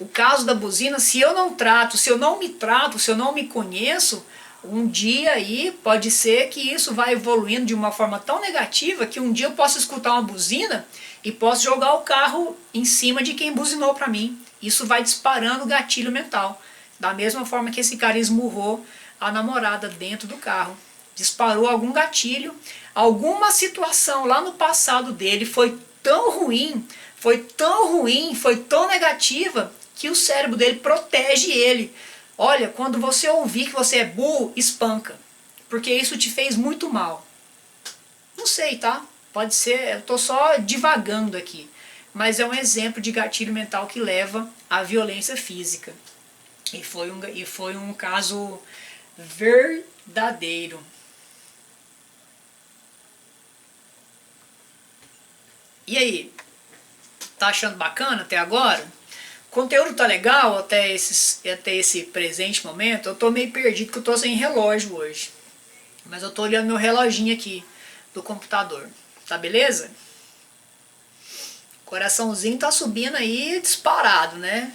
Speaker 1: O caso da buzina, se eu não trato, se eu não me trato, se eu não me conheço, um dia aí pode ser que isso vai evoluindo de uma forma tão negativa que um dia eu posso escutar uma buzina e posso jogar o carro em cima de quem buzinou para mim. Isso vai disparando o gatilho mental. Da mesma forma que esse cara esmurrou a namorada dentro do carro. Disparou algum gatilho, alguma situação lá no passado dele foi tão ruim, foi tão negativa, que o cérebro dele protege ele. Olha, quando você ouvir que você é burro, espanca. Porque isso te fez muito mal. Não sei, tá? Pode ser, eu tô só divagando aqui. Mas é um exemplo de gatilho mental que leva à violência física. E foi um caso verdadeiro. E aí? Tá achando bacana até agora? O conteúdo tá legal até esse presente momento? Eu tô meio perdido porque eu tô sem relógio hoje. Mas eu tô olhando meu reloginho aqui do computador. Tá beleza? Coraçãozinho tá subindo aí disparado, né?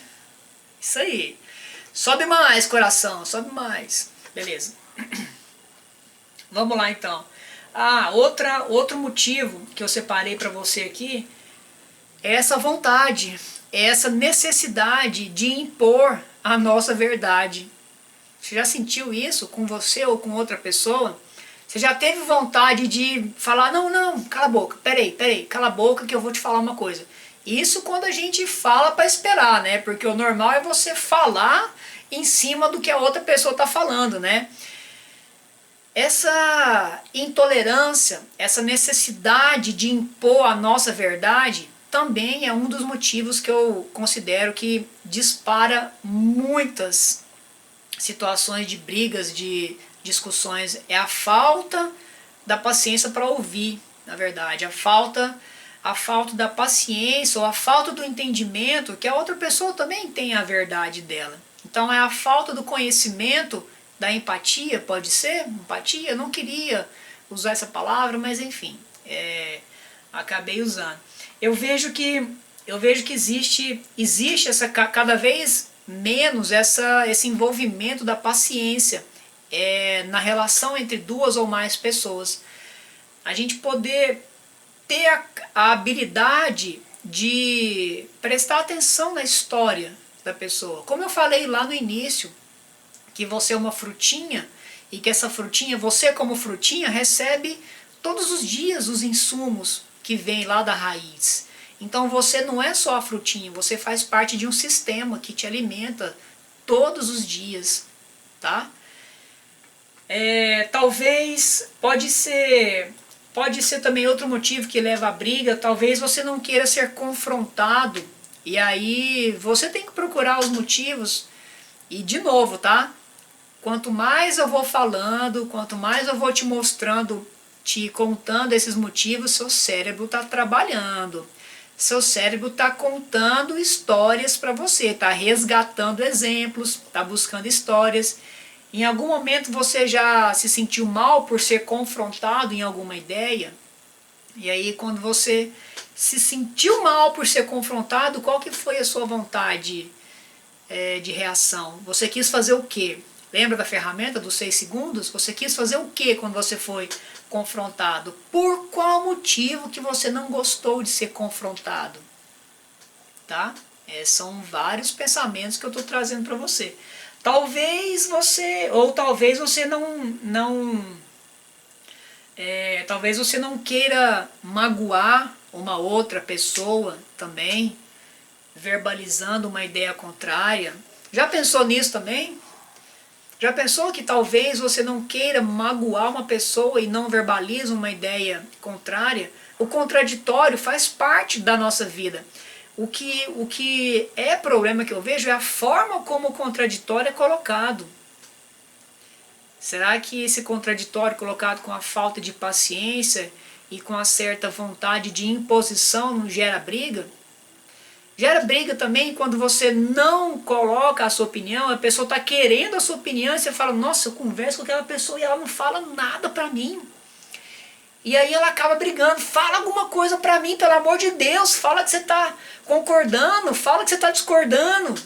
Speaker 1: Isso aí. Sobe mais, coração, sobe mais. Beleza. Vamos lá então. Outro motivo que eu separei para você aqui é essa vontade, é essa necessidade de impor a nossa verdade. Você já sentiu isso com você ou com outra pessoa? Você já teve vontade de falar, não, cala a boca, peraí, cala a boca que eu vou te falar uma coisa. Isso quando a gente fala para esperar, né? Porque o normal é você falar em cima do que a outra pessoa está falando, né? Essa intolerância, essa necessidade de impor a nossa verdade, também é um dos motivos que eu considero que dispara muitas situações de brigas, de discussões. É a falta da paciência para ouvir, na verdade, a falta da paciência ou a falta do entendimento que a outra pessoa também tem a verdade dela. Então é a falta do conhecimento, da empatia, pode ser? Empatia, eu não queria usar essa palavra, mas enfim, acabei usando. Eu vejo que existe essa, cada vez menos esse envolvimento da paciência na relação entre duas ou mais pessoas. A gente poder ter a habilidade de prestar atenção na história da pessoa. Como eu falei lá no início, que você é uma frutinha e que essa frutinha, você como frutinha, recebe todos os dias os insumos que vêm lá da raiz. Então você não é só a frutinha, você faz parte de um sistema que te alimenta todos os dias, tá? Talvez, pode ser também outro motivo que leva à briga, talvez você não queira ser confrontado, e aí você tem que procurar os motivos, e de novo, tá? Quanto mais eu vou falando, quanto mais eu vou te mostrando, te contando esses motivos, seu cérebro está trabalhando. Seu cérebro está contando histórias para você, está resgatando exemplos, está buscando histórias. Em algum momento você já se sentiu mal por ser confrontado em alguma ideia? E aí quando você se sentiu mal por ser confrontado, qual que foi a sua vontade de reação? Você quis fazer o quê? Lembra da ferramenta dos 6 segundos? Você quis fazer o quê quando você foi confrontado? Por qual motivo que você não gostou de ser confrontado? Tá? São vários pensamentos que eu estou trazendo para você. Talvez você talvez você não queira magoar uma outra pessoa também, verbalizando uma ideia contrária. Já pensou nisso também? Já pensou que talvez você não queira magoar uma pessoa e não verbaliza uma ideia contrária? O contraditório faz parte da nossa vida. O que é problema que eu vejo é a forma como o contraditório é colocado. Será que esse contraditório colocado com a falta de paciência e com a certa vontade de imposição não gera briga? Gera briga também quando você não coloca a sua opinião, a pessoa está querendo a sua opinião e você fala, nossa, eu converso com aquela pessoa e ela não fala nada para mim. E aí ela acaba brigando, fala alguma coisa para mim, pelo amor de Deus, fala que você está concordando, fala que você está discordando.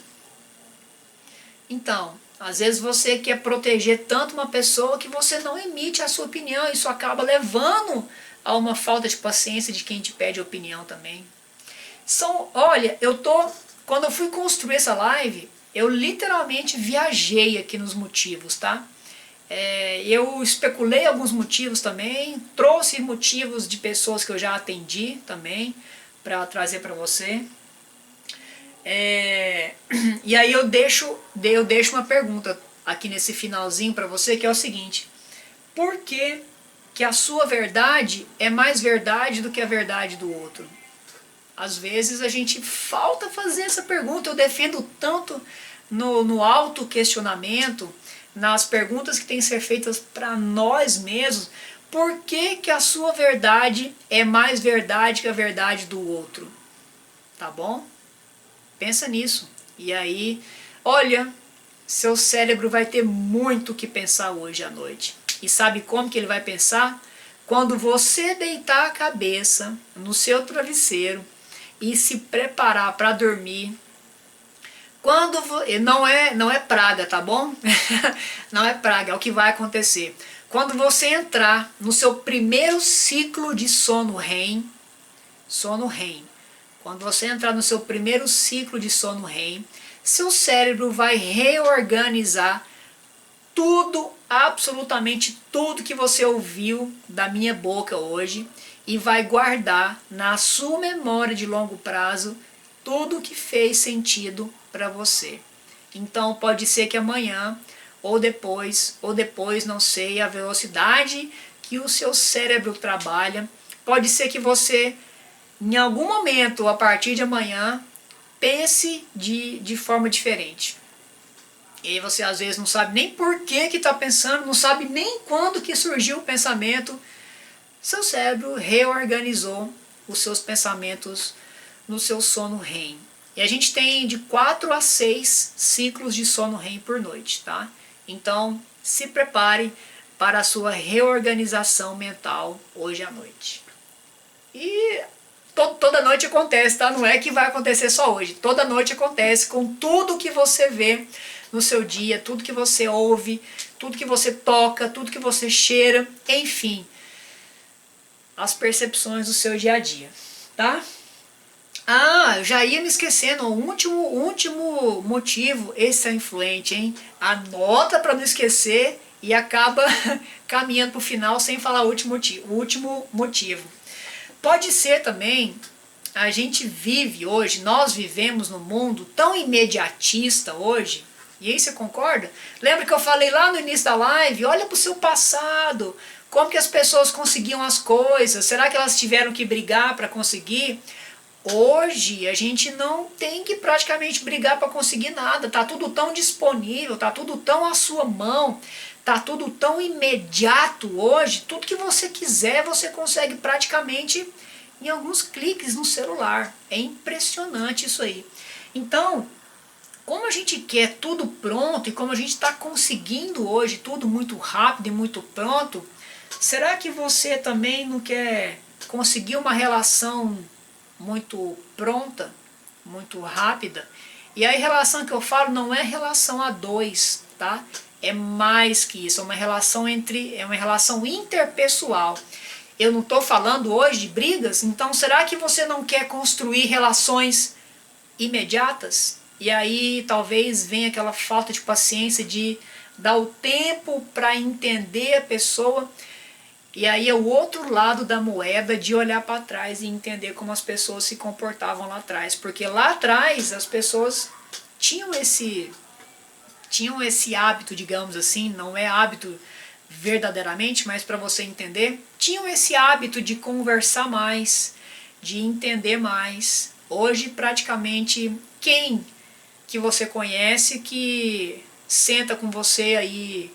Speaker 1: Então, às vezes você quer proteger tanto uma pessoa que você não emite a sua opinião, isso acaba levando a uma falta de paciência de quem te pede opinião também. Olha, quando eu fui construir essa live, eu literalmente viajei aqui nos motivos, tá? Eu especulei alguns motivos também, trouxe motivos de pessoas que eu já atendi também, para trazer para você. E aí eu deixo uma pergunta aqui nesse finalzinho para você, que é o seguinte: por que a sua verdade é mais verdade do que a verdade do outro? Às vezes a gente falta fazer essa pergunta. Eu defendo tanto no autoquestionamento, nas perguntas que têm que ser feitas para nós mesmos. Por que a sua verdade é mais verdade que a verdade do outro? Tá bom? Pensa nisso. E aí, olha, seu cérebro vai ter muito o que pensar hoje à noite. E sabe como que ele vai pensar? Quando você deitar a cabeça no seu travesseiro e se preparar para dormir. Não é praga, tá bom? Não é praga, é o que vai acontecer. Quando você entrar no seu primeiro ciclo de sono REM, quando você entrar no seu primeiro ciclo de sono REM, seu cérebro vai reorganizar tudo, absolutamente tudo que você ouviu da minha boca hoje, e vai guardar na sua memória de longo prazo tudo que fez sentido para você. Então pode ser que amanhã ou depois, não sei a velocidade que o seu cérebro trabalha, pode ser que você em algum momento a partir de amanhã pense de forma diferente. E aí você às vezes não sabe nem por que está pensando, não sabe nem quando que surgiu o pensamento. Seu cérebro reorganizou os seus pensamentos no seu sono REM. E a gente tem de 4 a 6 ciclos de sono REM por noite, tá? Então, se prepare para a sua reorganização mental hoje à noite. E toda noite acontece, tá? Não é que vai acontecer só hoje. Toda noite acontece com tudo que você vê no seu dia, tudo que você ouve, tudo que você toca, tudo que você cheira, enfim, as percepções do seu dia a dia, tá? Ah, eu já ia me esquecendo, o último motivo, esse é influente, hein? Anota para não esquecer e acaba caminhando para o final sem falar o último motivo. Pode ser também, a gente vive hoje, nós vivemos num mundo tão imediatista hoje, e aí você concorda? Lembra que eu falei lá no início da live, olha para o seu passado, como que as pessoas conseguiam as coisas, será que elas tiveram que brigar para conseguir? Hoje a gente não tem que praticamente brigar para conseguir nada, tá tudo tão disponível, tá tudo tão à sua mão, tá tudo tão imediato hoje, tudo que você quiser você consegue praticamente em alguns cliques no celular. É impressionante isso aí. Então, como a gente quer tudo pronto e como a gente está conseguindo hoje tudo muito rápido e muito pronto, será que você também não quer conseguir uma relação muito pronta, muito rápida? E aí relação que eu falo não é relação a dois, tá? É mais que isso, é uma relação interpessoal. Eu não estou falando hoje de brigas, então será que você não quer construir relações imediatas? E aí talvez venha aquela falta de paciência de dar o tempo para entender a pessoa. E aí é o outro lado da moeda de olhar para trás e entender como as pessoas se comportavam lá atrás. Porque lá atrás as pessoas tinham esse hábito, digamos assim, não é hábito verdadeiramente, mas para você entender, tinham esse hábito de conversar mais, de entender mais. Hoje praticamente quem que você conhece que senta com você aí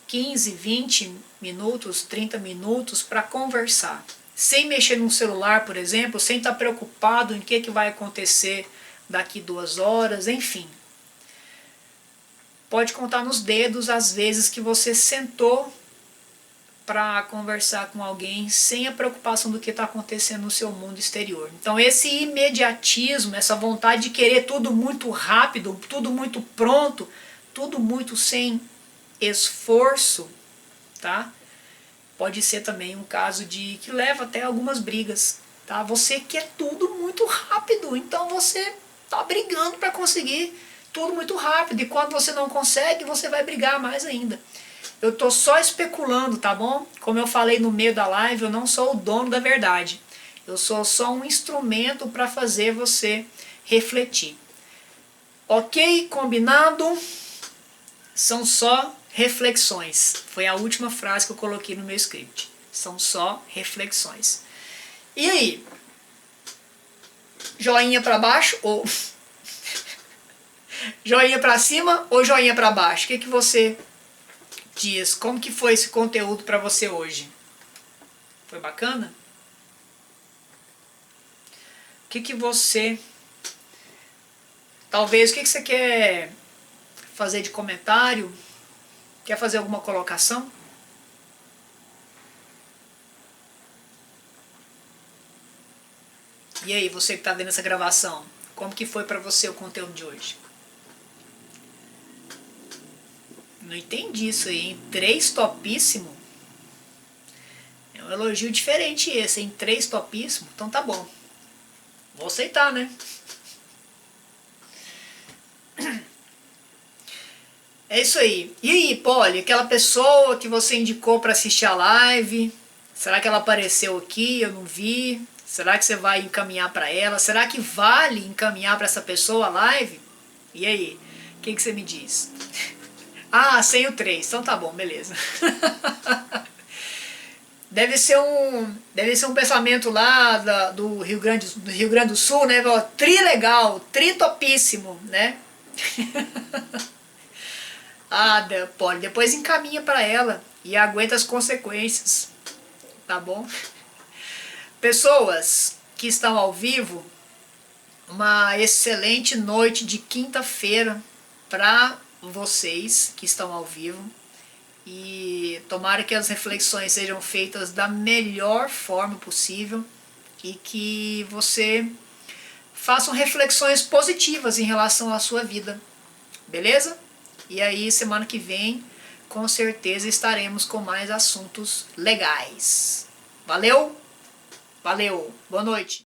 Speaker 1: 15, 20 minutos, 30 minutos para conversar, sem mexer no celular, por exemplo, sem estar preocupado em que vai acontecer daqui 2 horas, enfim. Pode contar nos dedos as vezes que você sentou para conversar com alguém sem a preocupação do que está acontecendo no seu mundo exterior. Então esse imediatismo, essa vontade de querer tudo muito rápido, tudo muito pronto, tudo muito sem esforço, tá? Pode ser também um caso de que leva até algumas brigas, tá? Você quer tudo muito rápido, então você tá brigando para conseguir tudo muito rápido, e quando você não consegue, você vai brigar mais ainda. Eu tô só especulando, tá bom? Como eu falei no meio da live, eu não sou o dono da verdade. Eu sou só um instrumento para fazer você refletir. Ok? Combinado? São só reflexões. Foi a última frase que eu coloquei no meu script. São só reflexões. E aí? Joinha para baixo ou joinha para cima ou joinha para baixo? O que você diz? Como que foi esse conteúdo para você hoje? Foi bacana? O que você... Talvez, o que você quer fazer de comentário? Quer fazer alguma colocação? E aí, você que está vendo essa gravação, como que foi para você o conteúdo de hoje? Não entendi isso aí, hein? 3 topíssimo? É um elogio diferente esse, hein? 3 topíssimo? Então tá bom. Vou aceitar, né? É isso aí. E aí, Polly, aquela pessoa que você indicou para assistir a live, Será que ela apareceu aqui? Eu não vi. Será que você vai encaminhar para ela? Será que vale encaminhar para essa pessoa a live? E aí? O que você me diz? Ah, sem o 3. Então tá bom, beleza. Deve ser um pensamento lá do Rio Grande do Sul, né? Tri legal, tri topíssimo, né? Ah, Polly, depois encaminha para ela e aguenta as consequências, tá bom? Pessoas que estão ao vivo, uma excelente noite de quinta-feira para vocês que estão ao vivo. E tomara que as reflexões sejam feitas da melhor forma possível e que você faça reflexões positivas em relação à sua vida, beleza? E aí, semana que vem, com certeza estaremos com mais assuntos legais. Valeu? Valeu, boa noite.